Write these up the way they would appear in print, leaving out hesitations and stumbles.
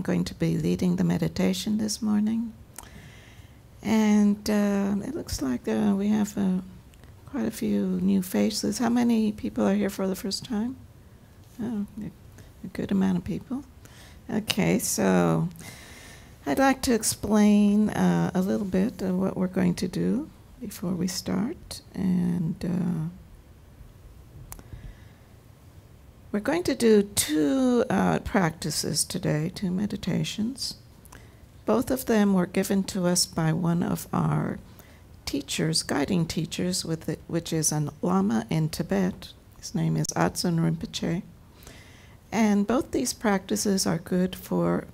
going to be leading the meditation this morning. And it looks like we have quite a few new faces. How many people are here for the first time? Oh, a good amount of people. Okay, so I'd like to explain a little bit of what we're going to do before we start. And we're going to do two practices today, two meditations. Both of them were given to us by one of our teachers, guiding teachers, which is a Lama in Tibet. His name is Adzun Rinpoche. And both these practices are good for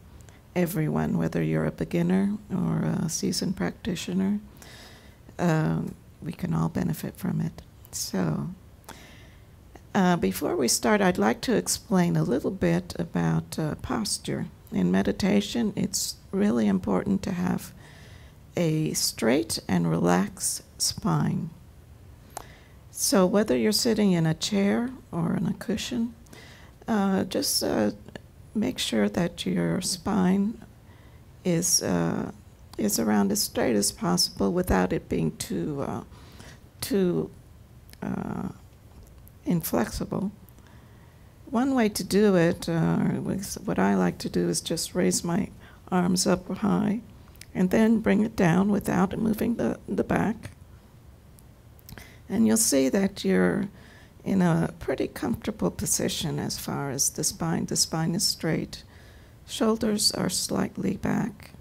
everyone, whether you're a beginner or a seasoned practitioner. We can all benefit from it. So, before we start, I'd like to explain a little bit about posture. In meditation, it's really important to have a straight and relaxed spine. So whether you're sitting in a chair or on a cushion, just make sure that your spine is around as straight as possible without it being too inflexible. One way to do it, what I like to do, is just raise my arms up high and then bring it down without moving the back. And you'll see that you're in a pretty comfortable position as far as the spine. The spine is straight. Shoulders are slightly back.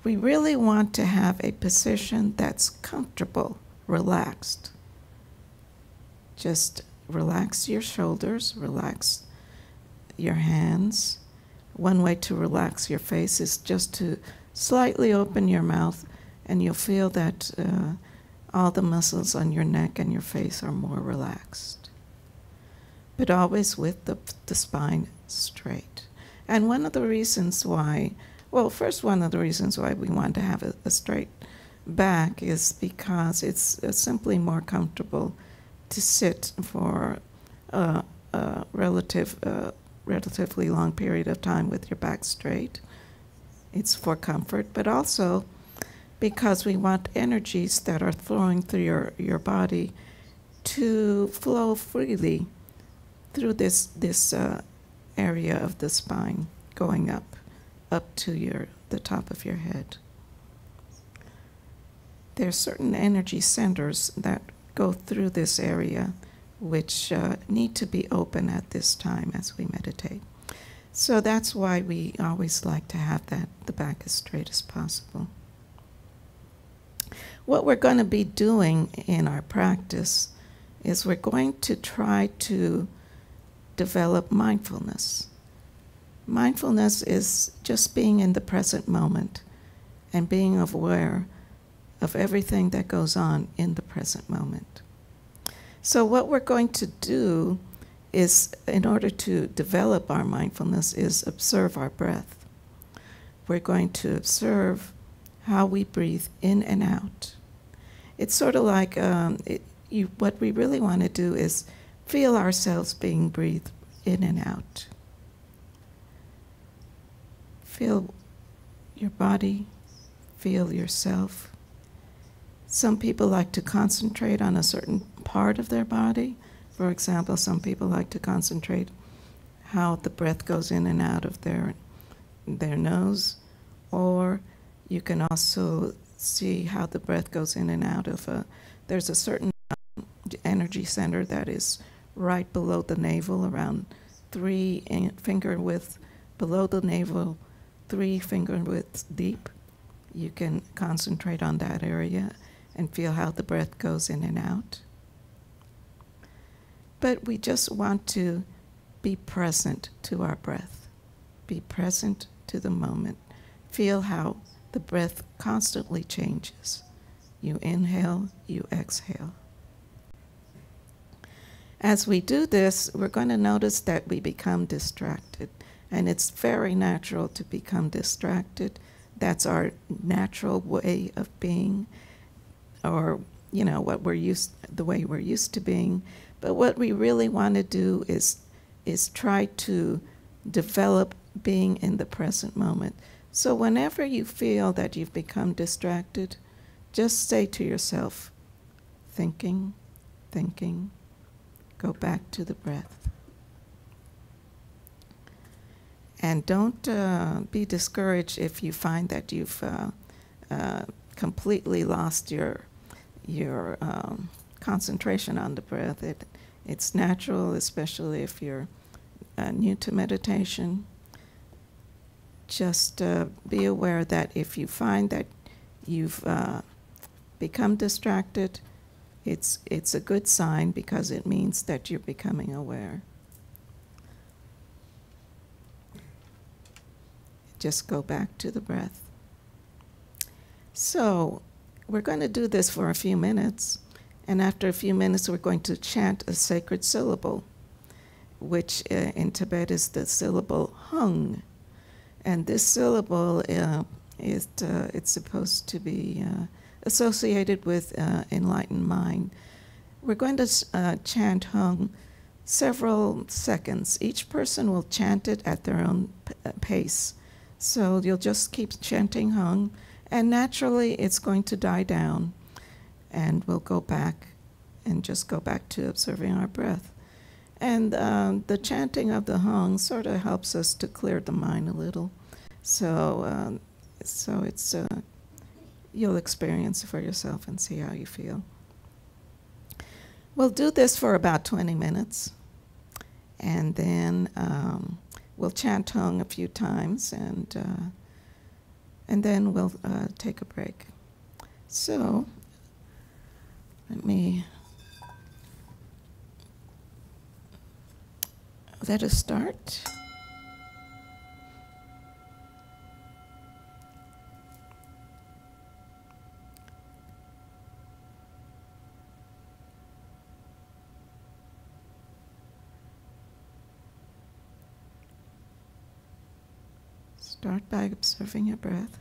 We really want to have a position that's comfortable, relaxed. Just relax your shoulders, relax your hands. One way to relax your face is just to slightly open your mouth, and you'll feel that all the muscles on your neck and your face are more relaxed. But always with the spine straight. And one of the reasons why, one of the reasons why we want to have a straight back is because it's simply more comfortable to sit for a relatively long period of time with your back straight. It's for comfort, but also because we want energies that are flowing through your body to flow freely through this area of the spine, going up to the top of your head. There are certain energy centers that go through this area, which need to be open at this time as we meditate. So that's why we always like to have the back as straight as possible. What we're going to be doing in our practice is we're going to try to develop mindfulness. Mindfulness is just being in the present moment and being aware of everything that goes on in the present moment. So what we're going to do is, in order to develop our mindfulness, is observe our breath. We're going to observe how we breathe in and out. It's sort of like what we really want to do is feel ourselves being breathed in and out. Feel your body, feel yourself. Some people like to concentrate on a certain part of their body. For example, some people like to concentrate how the breath goes in and out of their nose, or you can also see how the breath goes in and out of there's a certain energy center that is right below the navel, around 3 finger width below the navel, 3 finger widths deep. You can concentrate on that area and feel how the breath goes in and out. But we just want to be present to our breath. Be present to the moment. Feel how the breath constantly changes. You inhale, you exhale. As we do this, we're going to notice that we become distracted. And it's very natural to become distracted. That's our natural way of being, or the way we're used to being. But what we really want to do is try to develop being in the present moment. So whenever you feel that you've become distracted, just say to yourself, thinking, thinking, go back to the breath. And don't be discouraged if you find that you've completely lost your concentration on the breath. It's natural, especially if you're new to meditation. Just be aware that if you find that you've become distracted, it's a good sign because it means that you're becoming aware. Just go back to the breath. So we're going to do this for a few minutes, and after a few minutes we're going to chant a sacred syllable, which in Tibet is the syllable hung. And this syllable it's supposed to be associated with enlightened mind. We're going to chant hung several seconds. Each person will chant it at their own pace. So you'll just keep chanting hung, and naturally it's going to die down, and we'll go back and just go back to observing our breath. And the chanting of the hung sort of helps us to clear the mind a little. So it's you'll experience it for yourself and see how you feel. We'll do this for about 20 minutes, and then we'll chant hung a few times, and then we'll take a break. So let us start. Start by observing your breath.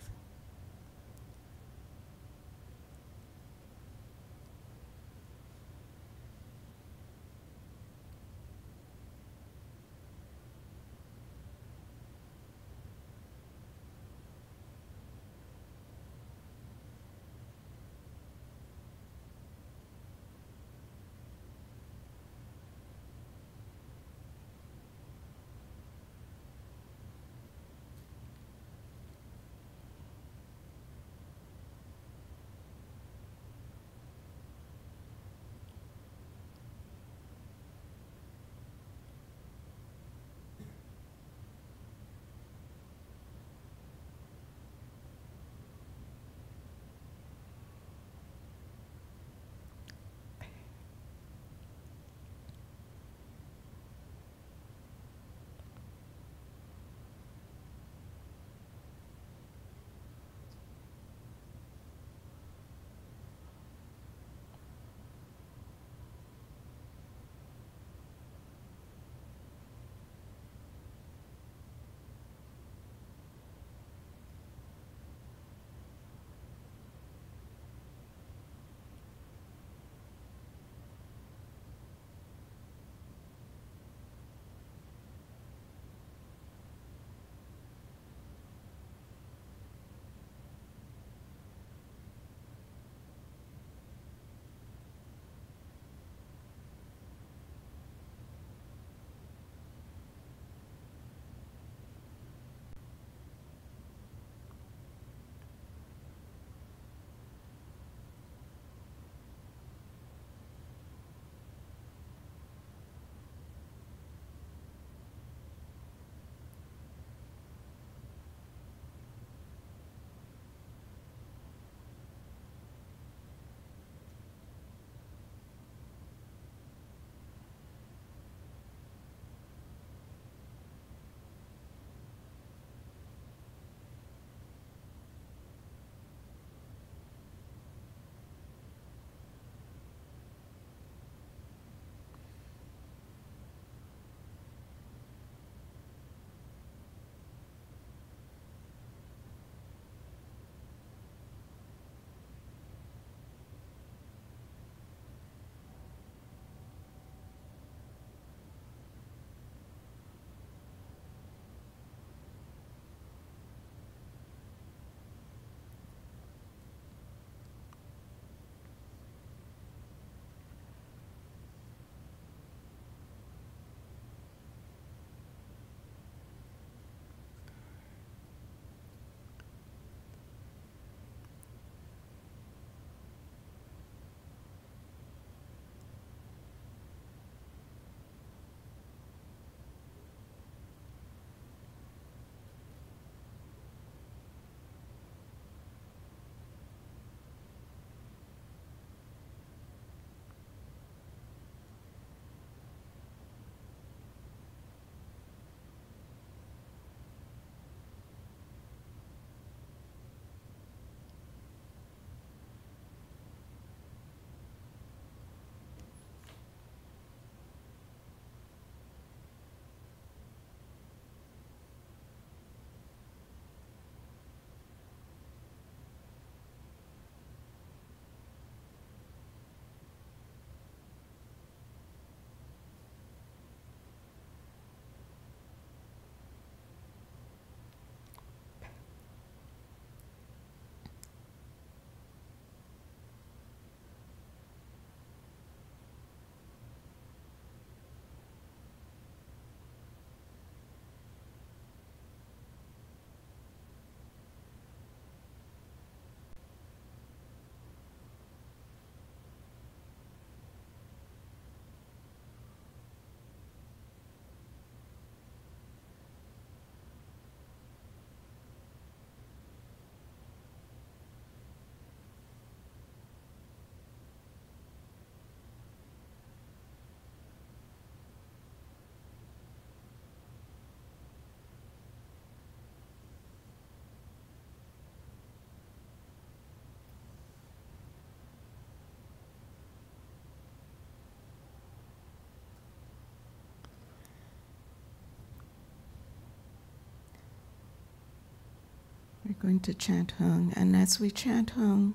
We're going to chant Hung, and as we chant Hung,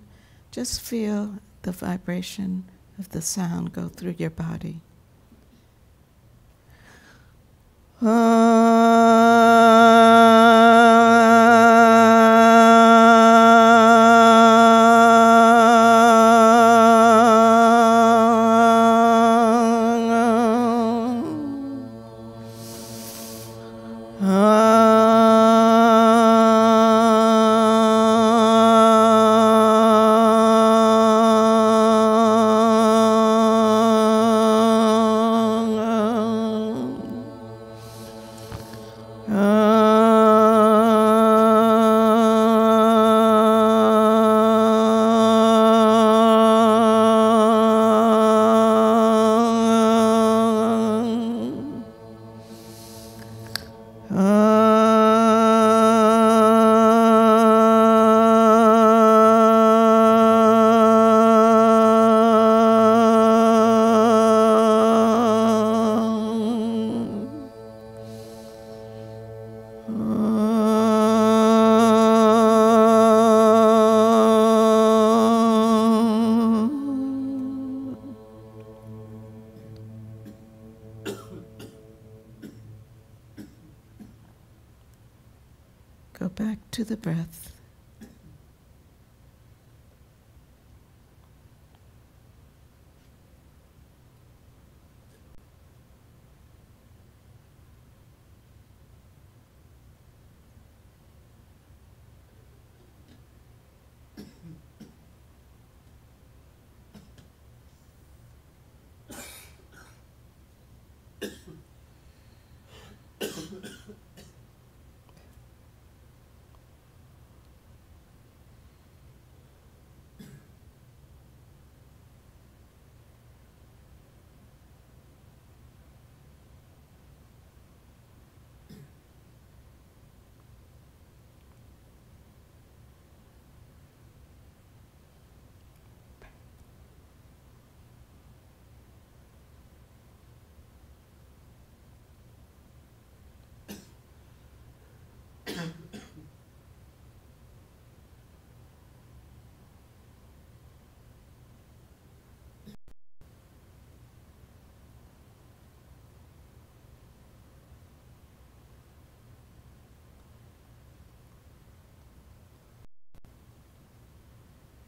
just feel the vibration of the sound go through your body. Go back to the breath.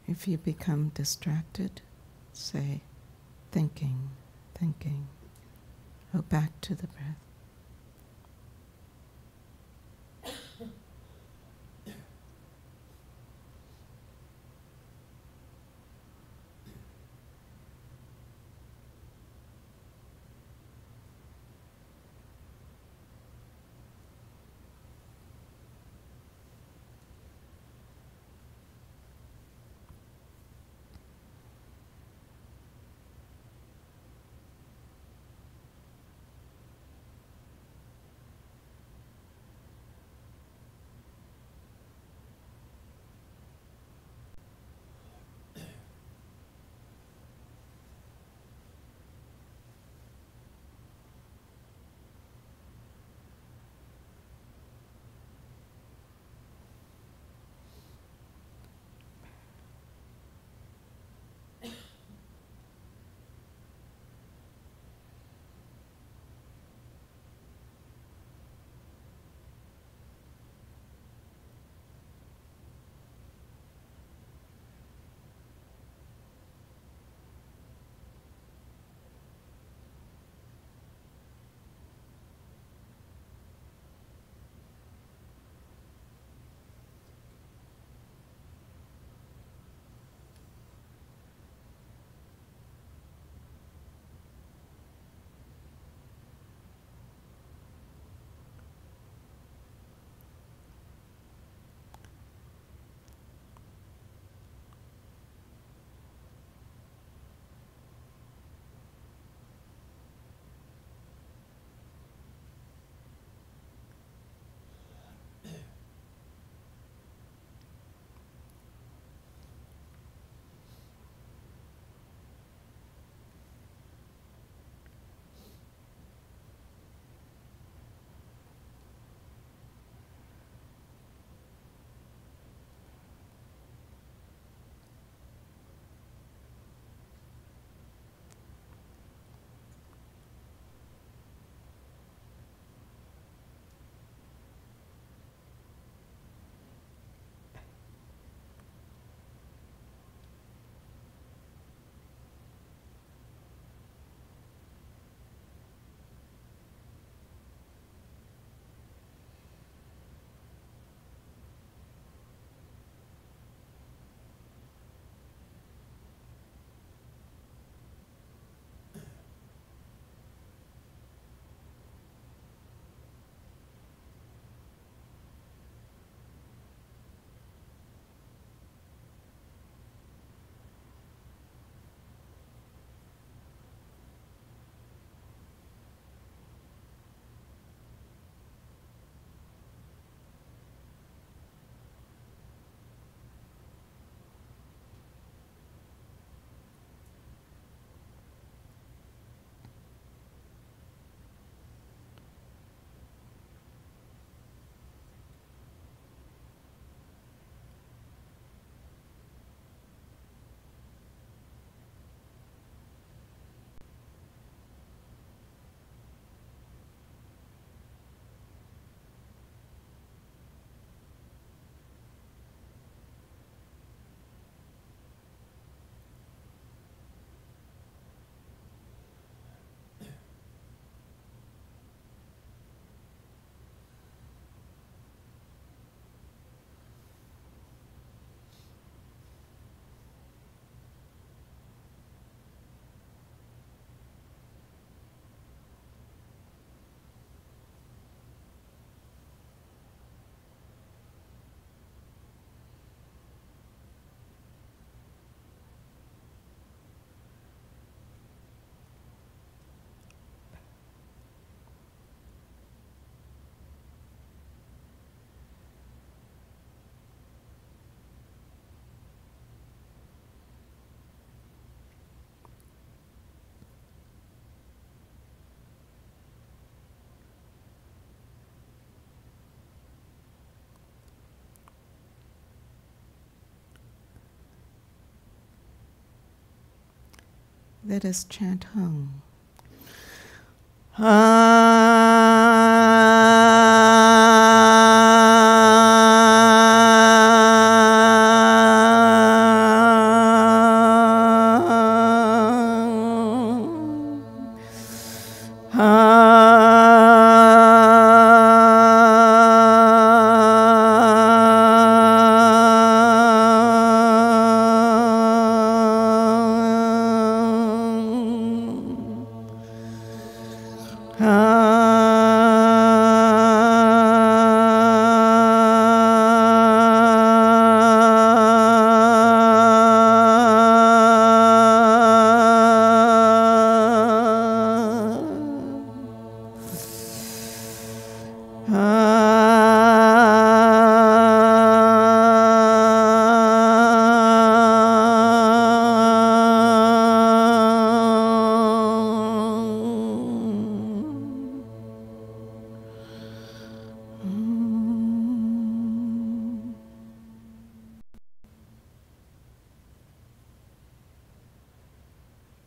If you become distracted, say, thinking, thinking. Go back to the breath. Let us chant home.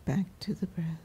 Back to the breath.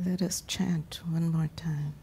Let us chant one more time.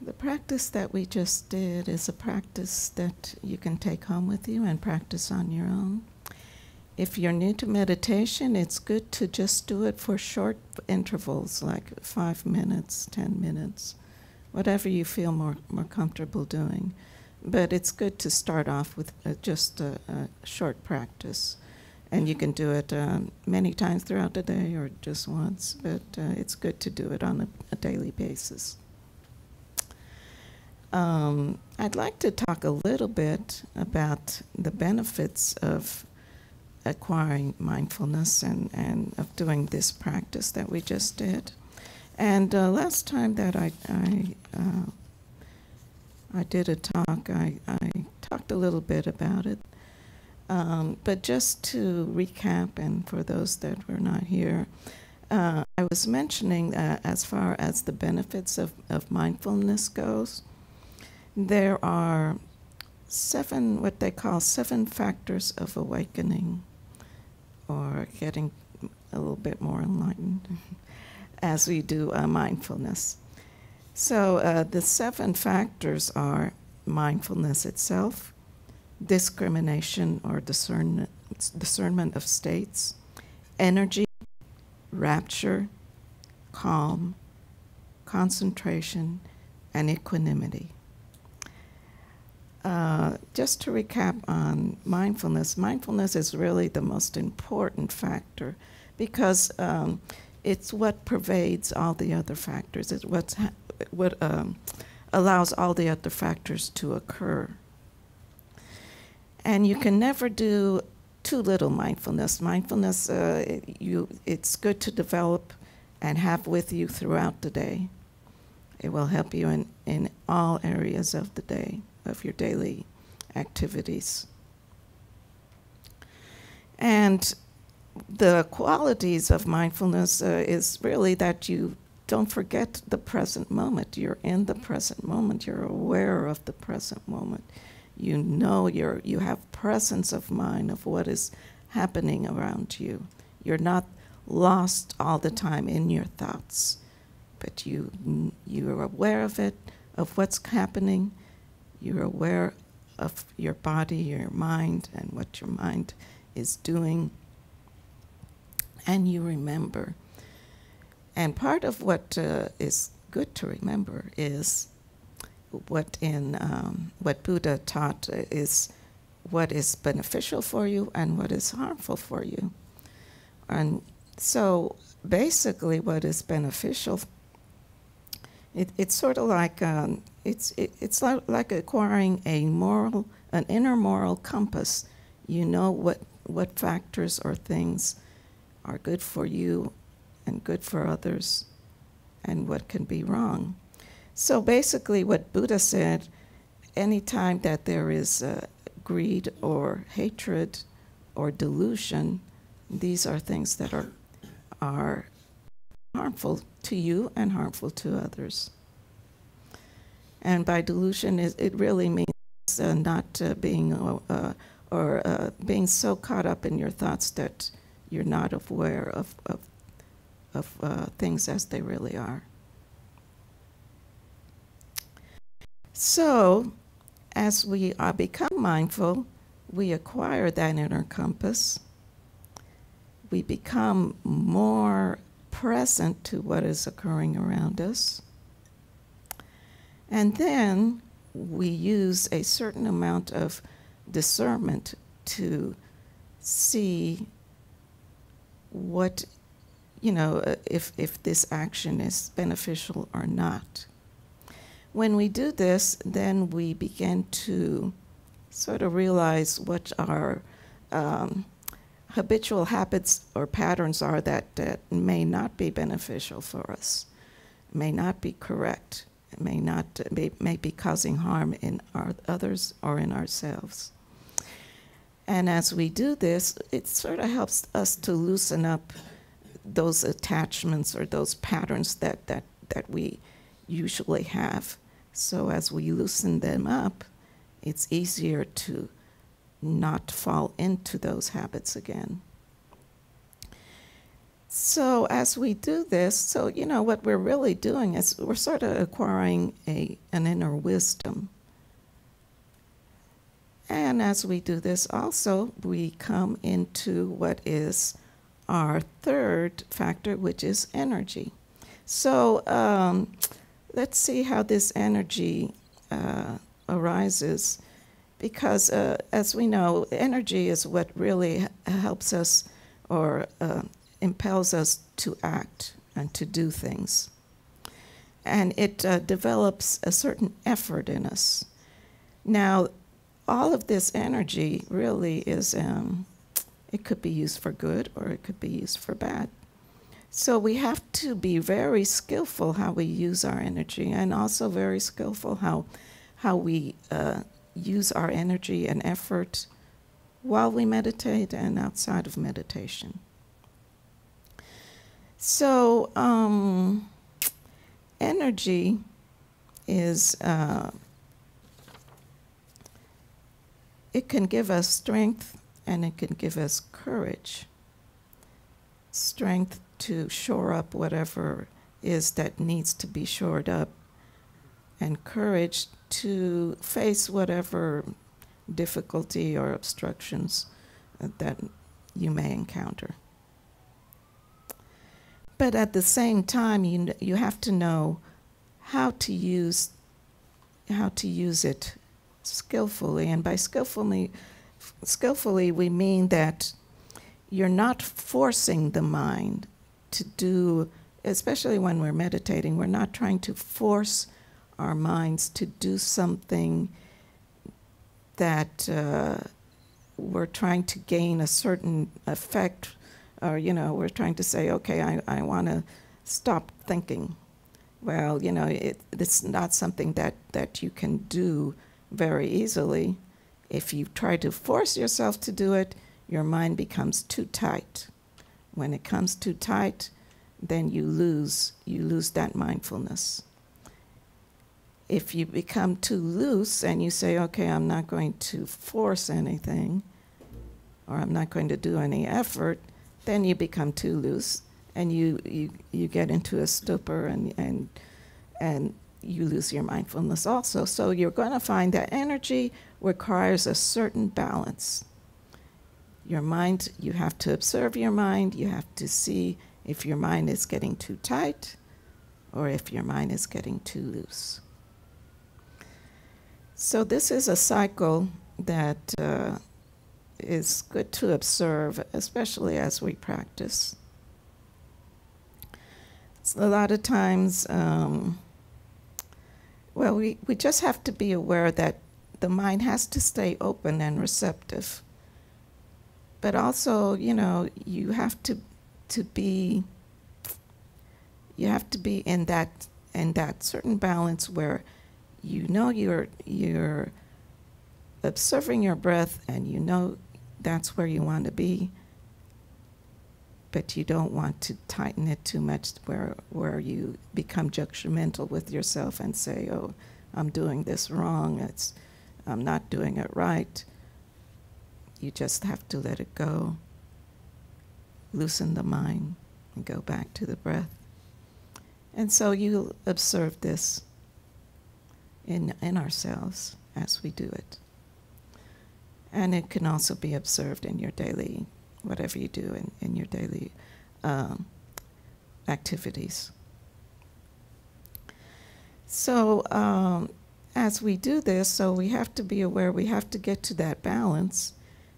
The practice that we just did is a practice that you can take home with you and practice on your own. If you're new to meditation, it's good to just do it for short intervals, like 5 minutes, 10 minutes, whatever you feel more comfortable doing. But it's good to start off with just a short practice. And you can do it many times throughout the day or just once, but it's good to do it on a daily basis. I'd like to talk a little bit about the benefits of acquiring mindfulness and of doing this practice that we just did. And last time that I did a talk, I talked a little bit about it. But just to recap, and for those that were not here, I was mentioning as far as the benefits of mindfulness goes, there are what they call 7 factors of awakening, or getting a little bit more enlightened as we do mindfulness. So the 7 factors are mindfulness itself, discrimination or discernment of states, energy, rapture, calm, concentration, and equanimity. Just to recap on mindfulness, mindfulness is really the most important factor because it's what pervades all the other factors. It's what allows all the other factors to occur. And you can never do too little mindfulness. Mindfulness, it's good to develop and have with you throughout the day. It will help you in all areas of the day, of your daily activities. And the qualities of mindfulness is really that you don't forget the present moment. You're in the present moment. You're aware of the present moment. You know you have presence of mind of what is happening around you. You're not lost all the time in your thoughts, but you're aware of it, of what's happening. You're aware of your body, your mind, and what your mind is doing. And you remember. And part of what is good to remember is what Buddha taught is what is beneficial for you and what is harmful for you. And so basically what is beneficial, it's sort of like it's like acquiring an inner moral compass. You know what factors or things are good for you and good for others, and what can be wrong. So basically what Buddha said, anytime that there is greed or hatred or delusion, these are things that are harmful to you and harmful to others. And by delusion, it really means not being being so caught up in your thoughts that you're not aware of things as they really are. So, as we become mindful, we acquire that inner compass. We become more present to what is occurring around us. And then we use a certain amount of discernment to see what, if this action is beneficial or not. When we do this, then we begin to sort of realize what our habitual habits or patterns are that may not be beneficial for us, may not be correct, may be causing harm in others or in ourselves. And as we do this, it sort of helps us to loosen up those attachments or those patterns that we usually have. So as we loosen them up, it's easier to not fall into those habits again. So as we do this, what we're really doing is we're sort of acquiring an inner wisdom. And as we do this also, we come into what is our third factor, which is energy. So let's see how this energy arises, because as we know, energy is what really helps us or impels us to act and to do things. And it develops a certain effort in us. Now, all of this energy really is, it could be used for good or it could be used for bad. So we have to be very skillful how we use our energy, and also very skillful how we use our energy and effort while we meditate and outside of meditation. So energy is, it can give us strength and it can give us courage. Strength to shore up whatever is that needs to be shored up. and courage to face whatever difficulty or obstructions that you may encounter. But at the same time, you have to know how to use it skillfully. And by skillfully we mean that you're not forcing the mind to do, especially when we're meditating, we're not trying to force our minds to do something that we're trying to gain a certain effect, or, we're trying to say, okay, I want to stop thinking. Well, it's not something that you can do very easily. If you try to force yourself to do it, your mind becomes too tight. When it comes too tight, then you lose that mindfulness. If you become too loose and you say, okay, I'm not going to force anything, or I'm not going to do any effort, then you become too loose, and you get into a stupor, and you lose your mindfulness also. So you're going to find that energy requires a certain balance. Your mind, you have to observe your mind. You have to see if your mind is getting too tight or if your mind is getting too loose. So this is a cycle that is good to observe, especially as we practice. A lot of times, we just have to be aware that the mind has to stay open and receptive. But also, you have to be in that certain balance where you're observing your breath, and that's where you want to be, but you don't want to tighten it too much where you become judgmental with yourself and say, oh, I'm doing this wrong, I'm not doing it right. You just have to let it go, loosen the mind, and go back to the breath. And so you observe this in ourselves as we do it. And it can also be observed in your daily, whatever you do in your daily activities. So as we do this, so we have to be aware, we have to get to that balance.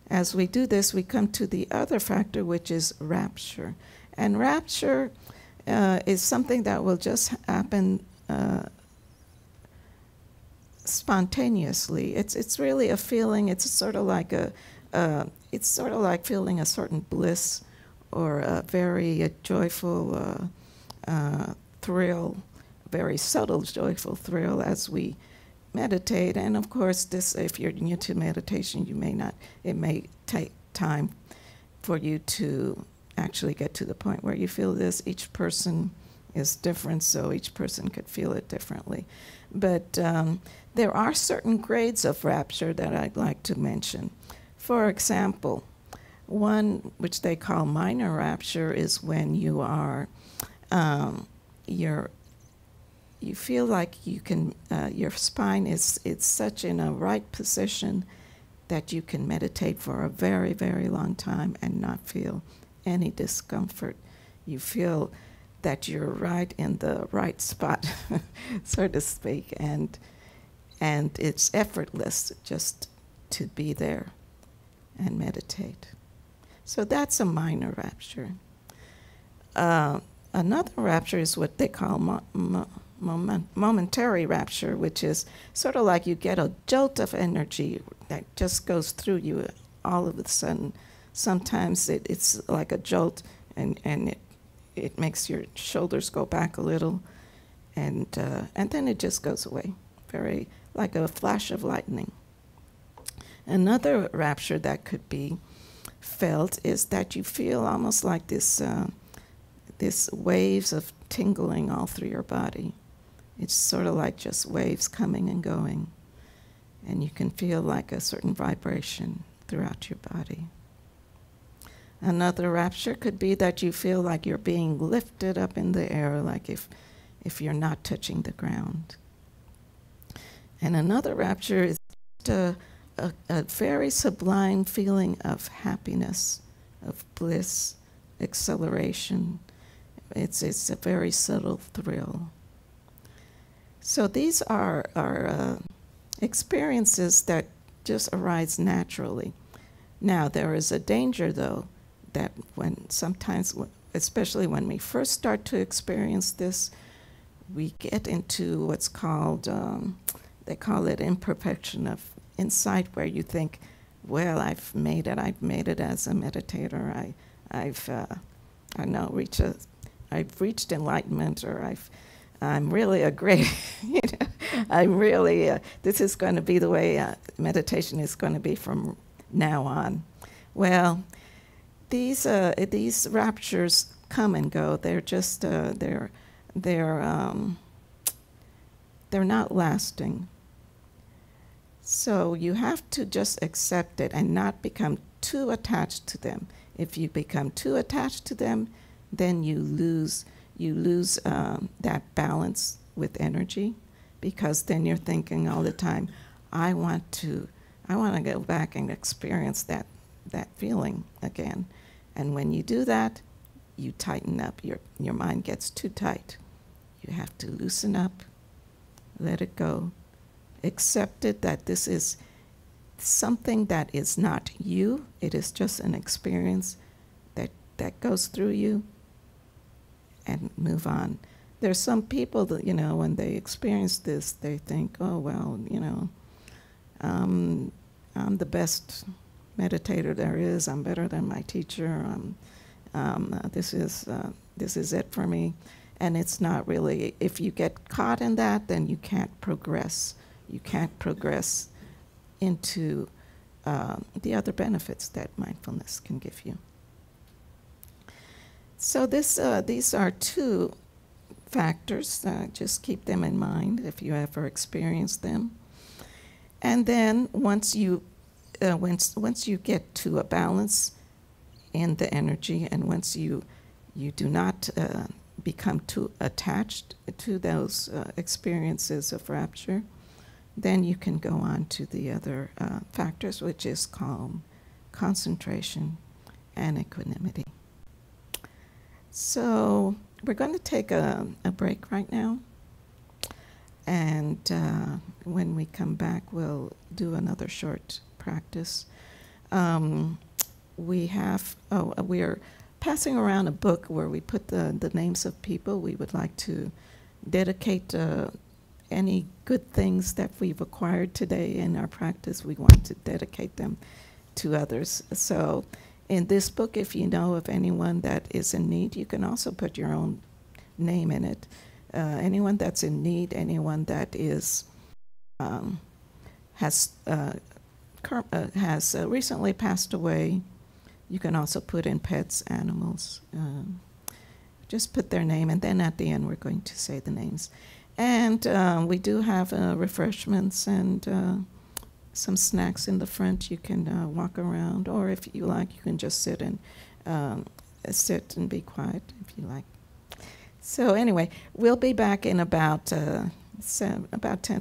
As we do this, we come to the other factor, which is rapture. And rapture is something that will just happen spontaneously. It's really a feeling. It's sort of like feeling a certain bliss, or a very joyful thrill, very subtle joyful thrill as we meditate. And of course, this, if you're new to meditation, it may take time for you to actually get to the point where you feel this. Each person is different, so each person could feel it differently. But there are certain grades of rapture that I'd like to mention. For example, one which they call minor rapture is when you are, you feel like you can, your spine is such in a right position that you can meditate for a very, very long time and not feel any discomfort. You feel that you're right in the right spot, so to speak, and it's effortless just to be there and meditate. So that's a minor rapture. Another rapture is what they call momentary rapture, which is sort of like you get a jolt of energy that just goes through you all of a sudden. Sometimes it's like a jolt, and it makes your shoulders go back a little, and then it just goes away, very like a flash of lightning. Another rapture that could be felt is that you feel almost like this waves of tingling all through your body. It's sort of like just waves coming and going, and you can feel like a certain vibration throughout your body. Another rapture could be that you feel like you're being lifted up in the air, like if you're not touching the ground. And another rapture is just a very sublime feeling of happiness, of bliss, acceleration. It's a very subtle thrill. So these are experiences that just arise naturally. Now, there is a danger, though, that when sometimes, especially when we first start to experience this, we get into what's called, they call it imperfection of insight, where you think, well, I've made it as a meditator, I've reached enlightenment, or I'm really a great, I'm really, this is going to be the way meditation is going to be from now on. Well, these raptures come and go. They're just, they're not lasting. So you have to just accept it and not become too attached to them. If you become too attached to them, then you lose that balance with energy, because then you're thinking all the time, I want to go back and experience that feeling again. And when you do that, you tighten up. Your mind gets too tight. You have to loosen up, let it go, accept it that this is something that is not you. It is just an experience that goes through you, and move on. There's some people that, when they experience this, they think, oh, well, I'm the best meditator there is. I'm better than my teacher. This is it for me. And it's not really. If you get caught in that, then you can't progress. You can't progress into the other benefits that mindfulness can give you. So these are two factors. Just keep them in mind if you ever experience them. And then once you get to a balance in the energy, and once you do not become too attached to those experiences of rapture, then you can go on to the other factors, which is calm, concentration, and equanimity. So we're going to take a break right now, and when we come back, we'll do another short practice. We are passing around a book where we put the names of people we would like to dedicate any good things that we've acquired today in our practice. We want to dedicate them to others. So in this book, if you know of anyone that is in need, you can also put your own name in it. Anyone that's in need, anyone that has recently passed away, you can also put in pets, animals. Just put their name, and then at the end we're going to say the names. And we do have refreshments and some snacks in the front. You can walk around, or if you like, you can just sit and be quiet if you like. So anyway, we'll be back in about 10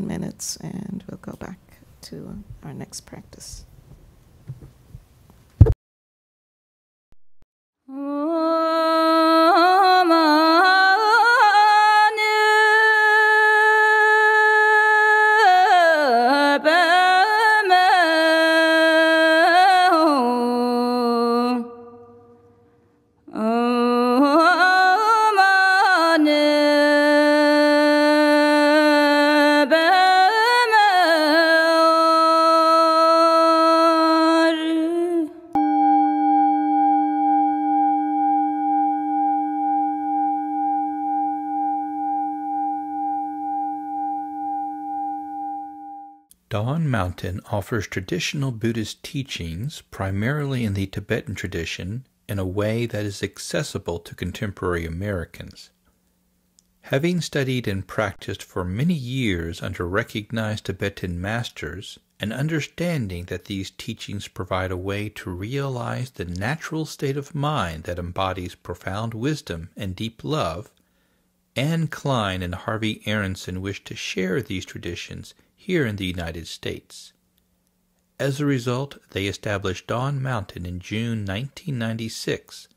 minutes, and we'll go back to our next practice. Dawn Mountain offers traditional Buddhist teachings, primarily in the Tibetan tradition, in a way that is accessible to contemporary Americans. Having studied and practiced for many years under recognized Tibetan masters, and understanding that these teachings provide a way to realize the natural state of mind that embodies profound wisdom and deep love, Anne Klein and Harvey Aronson wish to share these traditions here in the United States. As a result, they established Dawn Mountain in June 1996,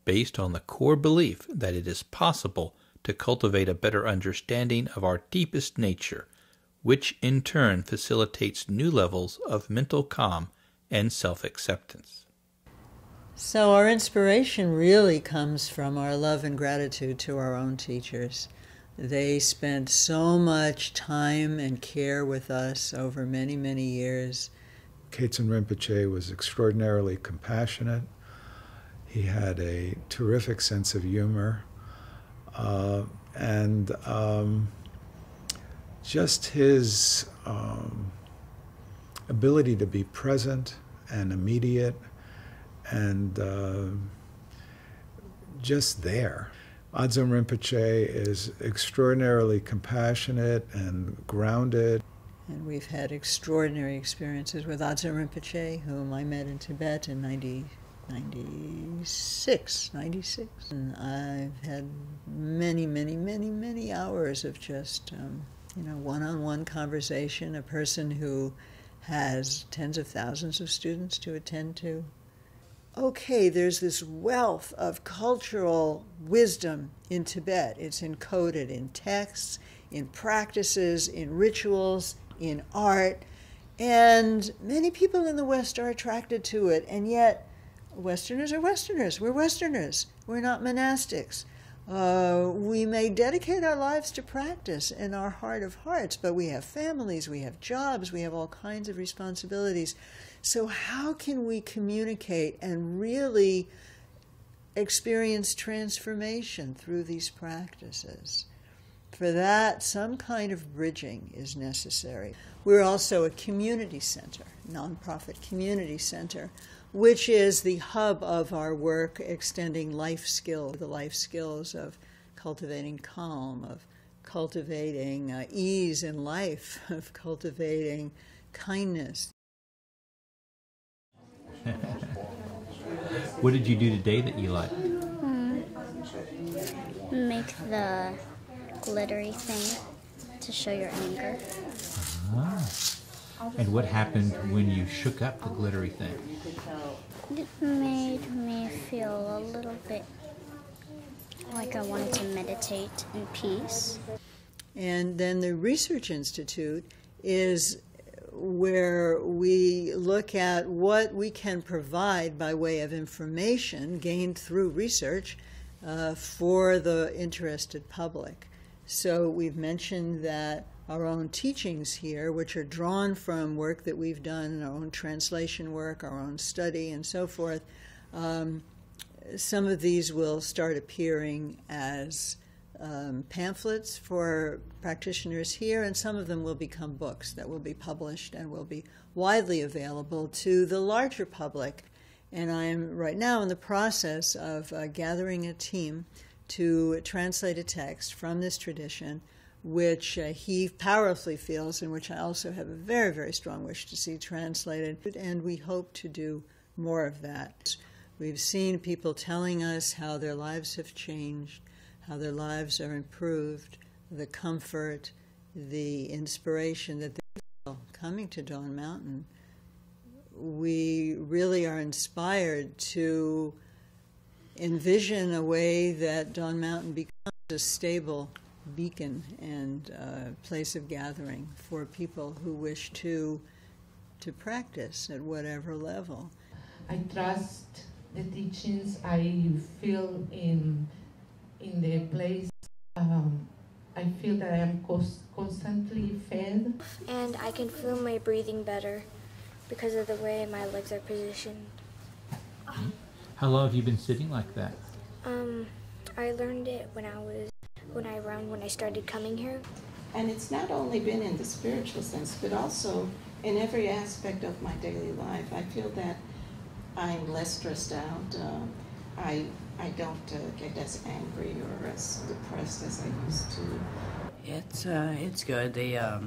based on the core belief that it is possible to cultivate a better understanding of our deepest nature, which in turn facilitates new levels of mental calm and self-acceptance. So our inspiration really comes from our love and gratitude to our own teachers. They spent so much time and care with us over many, many years. Kaizen Rinpoche was extraordinarily compassionate. He had a terrific sense of humor, and just his ability to be present and immediate and just there. Adzon Rinpoche is extraordinarily compassionate and grounded. And we've had extraordinary experiences with Adzon Rinpoche, whom I met in Tibet in 96. And I've had many, many, many, many hours of just, one-on-one conversation, a person who has tens of thousands of students to attend to. Okay, there's this wealth of cultural wisdom in Tibet. It's encoded in texts, in practices, in rituals, in art, and many people in the West are attracted to it, and yet Westerners are Westerners. We're Westerners. We're not monastics. We may dedicate our lives to practice in our heart of hearts, but we have families, we have jobs, we have all kinds of responsibilities. So how can we communicate and really experience transformation through these practices? For that, some kind of bridging is necessary. We're also a community center, nonprofit community center, which is the hub of our work extending life skills, the life skills of cultivating calm, of cultivating ease in life, of cultivating kindness. What did you do today that you liked? Make the glittery thing to show your anger. And what happened when you shook up the glittery thing? It made me feel a little bit like I wanted to meditate in peace. And then the Research Institute is where we look at what we can provide by way of information gained through research for the interested public. So we've mentioned that our own teachings here, which are drawn from work that we've done, our own translation work, our own study, and so forth, some of these will start appearing as pamphlets for practitioners here, and some of them will become books that will be published and will be widely available to the larger public. And I am right now in the process of gathering a team to translate a text from this tradition, which he powerfully feels and which I also have a very, very strong wish to see translated. And we hope to do more of that. We've seen people telling us how their lives have changed, how their lives are improved, the comfort, the inspiration that they feel coming to Dawn Mountain. We really are inspired to envision a way that Dawn Mountain becomes a stable beacon and place of gathering for people who wish to practice at whatever level. I trust the teachings. I feel in the place. I feel that I am constantly fed. And I can feel my breathing better because of the way my legs are positioned. How long have you been sitting like that? I learned it when I started coming here. And it's not only been in the spiritual sense, but also in every aspect of my daily life. I feel that I'm less stressed out. I don't get as angry or as depressed as I used to. It's good. They how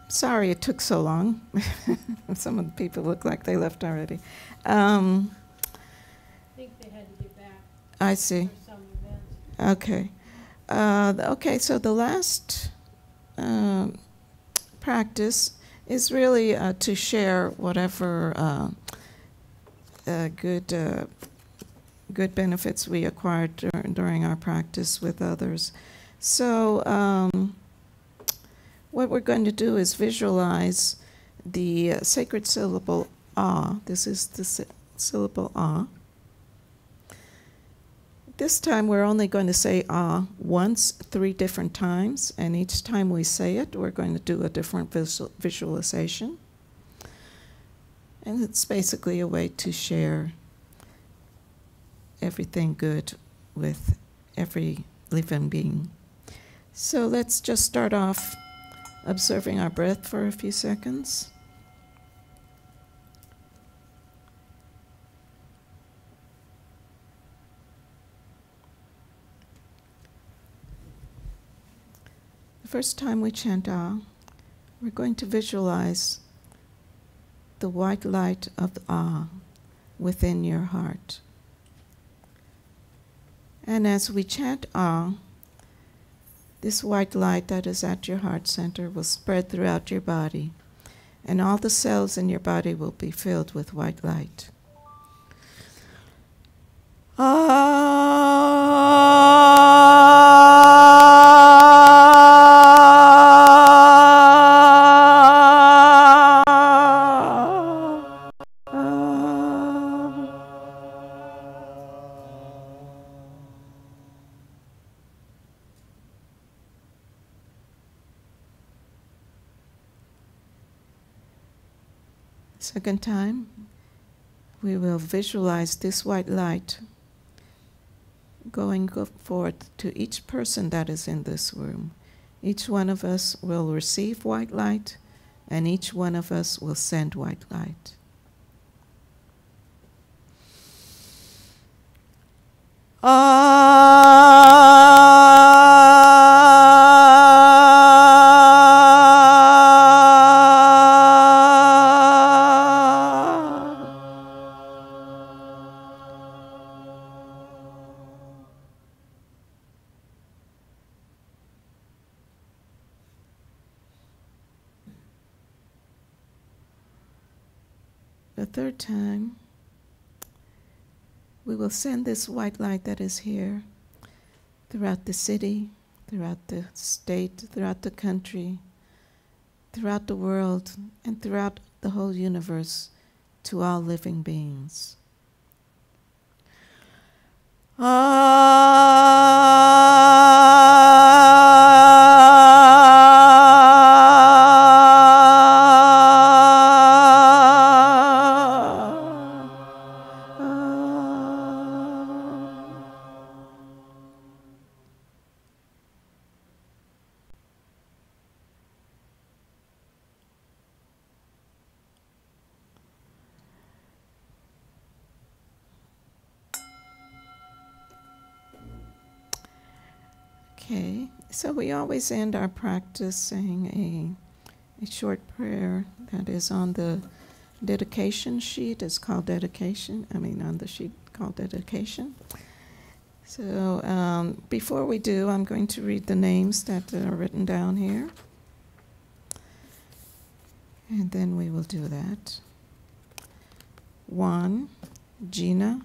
Sorry it took so long. Some of the people look like they left already. I think they had to get back I see. for some events. Okay. Okay, so the last practice is really to share whatever good benefits we acquired during our practice with others. So what we're going to do is visualize the sacred syllable Ah. This is the syllable Ah. This time we're only going to say Ah once, 3 different times, and each time we say it, we're going to do a different visualization. And it's basically a way to share everything good with every living being. So let's just start off observing our breath for a few seconds. The first time we chant Ah, we're going to visualize the white light of Ah within your heart. And as we chant Ah, this white light that is at your heart center will spread throughout your body, and all the cells in your body will be filled with white light. Second time, we will visualize this white light going forth to each person that is in this room. Each one of us will receive white light, and each one of us will send white light. The third time, we will send this white light that is here throughout the city, throughout the state, throughout the country, throughout the world, and throughout the whole universe to all living beings. Okay, so we always end our practice saying a short prayer that is on the dedication sheet. It's called dedication. On the sheet called dedication. So before we do, I'm going to read the names that are written down here. And then we will do that. Juan, Gina,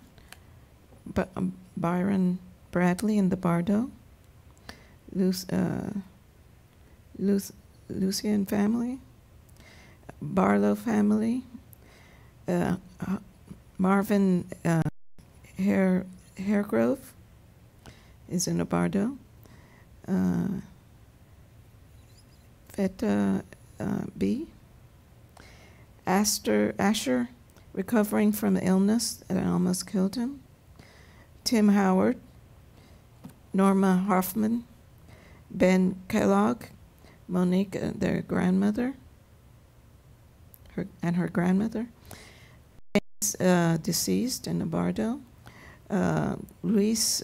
Byron Bradley in the Bardo, Lucian family, Barlow family, Marvin Hairgrove is in a Bardo, Veta B, Asher, recovering from illness that almost killed him, Tim Howard, Norma Hoffman, Ben Kellogg, Monique, their grandmother, her grandmother, deceased in the Bardo, Louis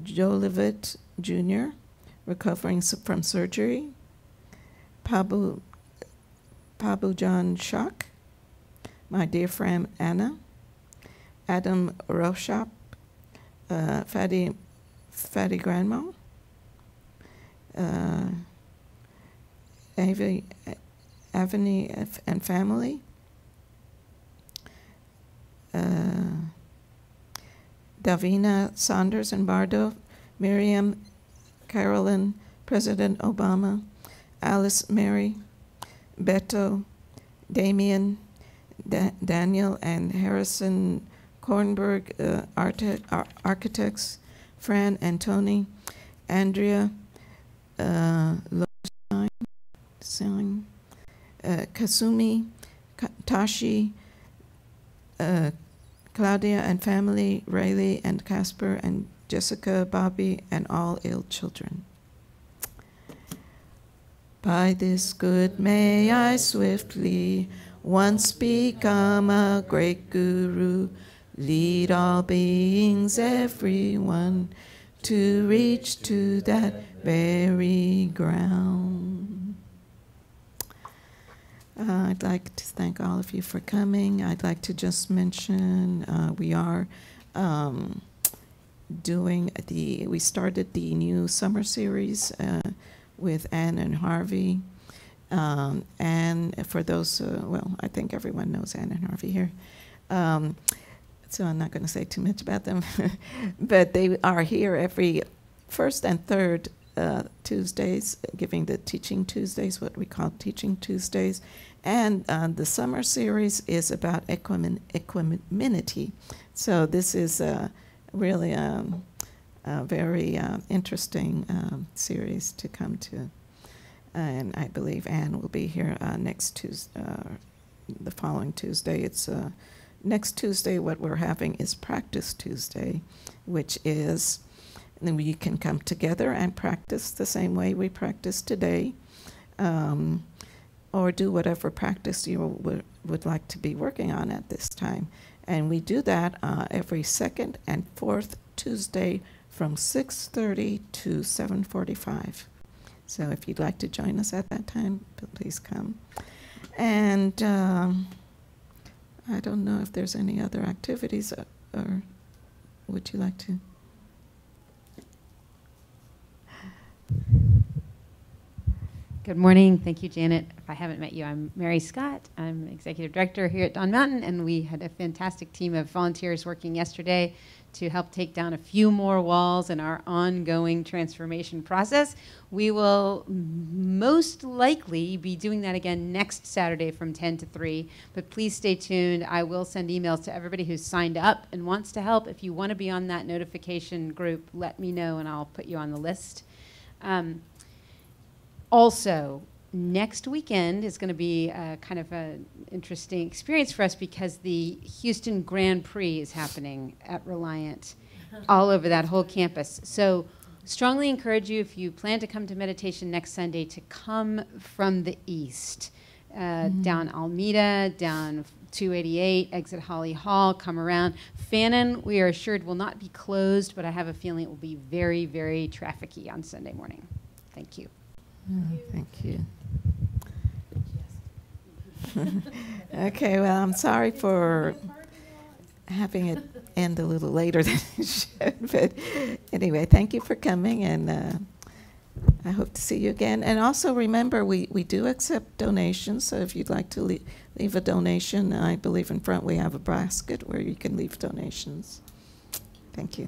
Jolivet Jr., recovering from surgery, Pabu John Shock, my dear friend Anna, Adam Roshap, Fatty Grandma, Avani and family, Davina Saunders and Bardo, Miriam, Carolyn, President Obama, Alice Mary, Beto, Damien, Daniel and Harrison Kornberg, architects, Fran and Tony, Andrea, Kasumi, Tashi, Claudia and family, Rayleigh and Casper and Jessica, Bobby, and all ill children. By this good may I swiftly once become a great guru, lead all beings, everyone, to reach to that very ground. I'd like to thank all of you for coming. I'd like to just mention we are we started the new summer series with Anne and Harvey. And for those, well, I think everyone knows Anne and Harvey here. So I'm not going to say too much about them. But they are here every first and third Tuesdays, giving the Teaching Tuesdays, what we call Teaching Tuesdays. And the summer series is about equanimity. So this is really a very interesting series to come to. And I believe Anne will be here next Tuesday, the following Tuesday. It's next Tuesday. What we're having is Practice Tuesday, which is, and then we can come together and practice the same way we practice today, or do whatever practice you would like to be working on at this time. And we do that every second and fourth Tuesday from 6:30 to 7:45. So if you'd like to join us at that time, please come. And I don't know if there's any other activities, or would you like to? Good morning. Thank you, Janet. If I haven't met you, I'm Mary Scott. I'm Executive Director here at Dawn Mountain, and we had a fantastic team of volunteers working yesterday to help take down a few more walls in our ongoing transformation process. We will most likely be doing that again next Saturday from 10 to 3, but please stay tuned. I will send emails to everybody who's signed up and wants to help. If you want to be on that notification group, let me know and I'll put you on the list. Also, next weekend is going to be kind of an interesting experience for us because the Houston Grand Prix is happening at Reliant all over that whole campus. So strongly encourage you, if you plan to come to meditation next Sunday, to come from the east, down Alameda, down 288, exit Holly Hall, come around. Fannin, we are assured, will not be closed, but I have a feeling it will be very, very trafficky on Sunday morning. Thank you. Thank you. Okay, well, I'm sorry for having it end a little later than it should, but anyway, thank you for coming, and I hope to see you again. And also remember, we do accept donations, so if you'd like to leave a donation, I believe in front we have a basket where you can leave donations. Thank you.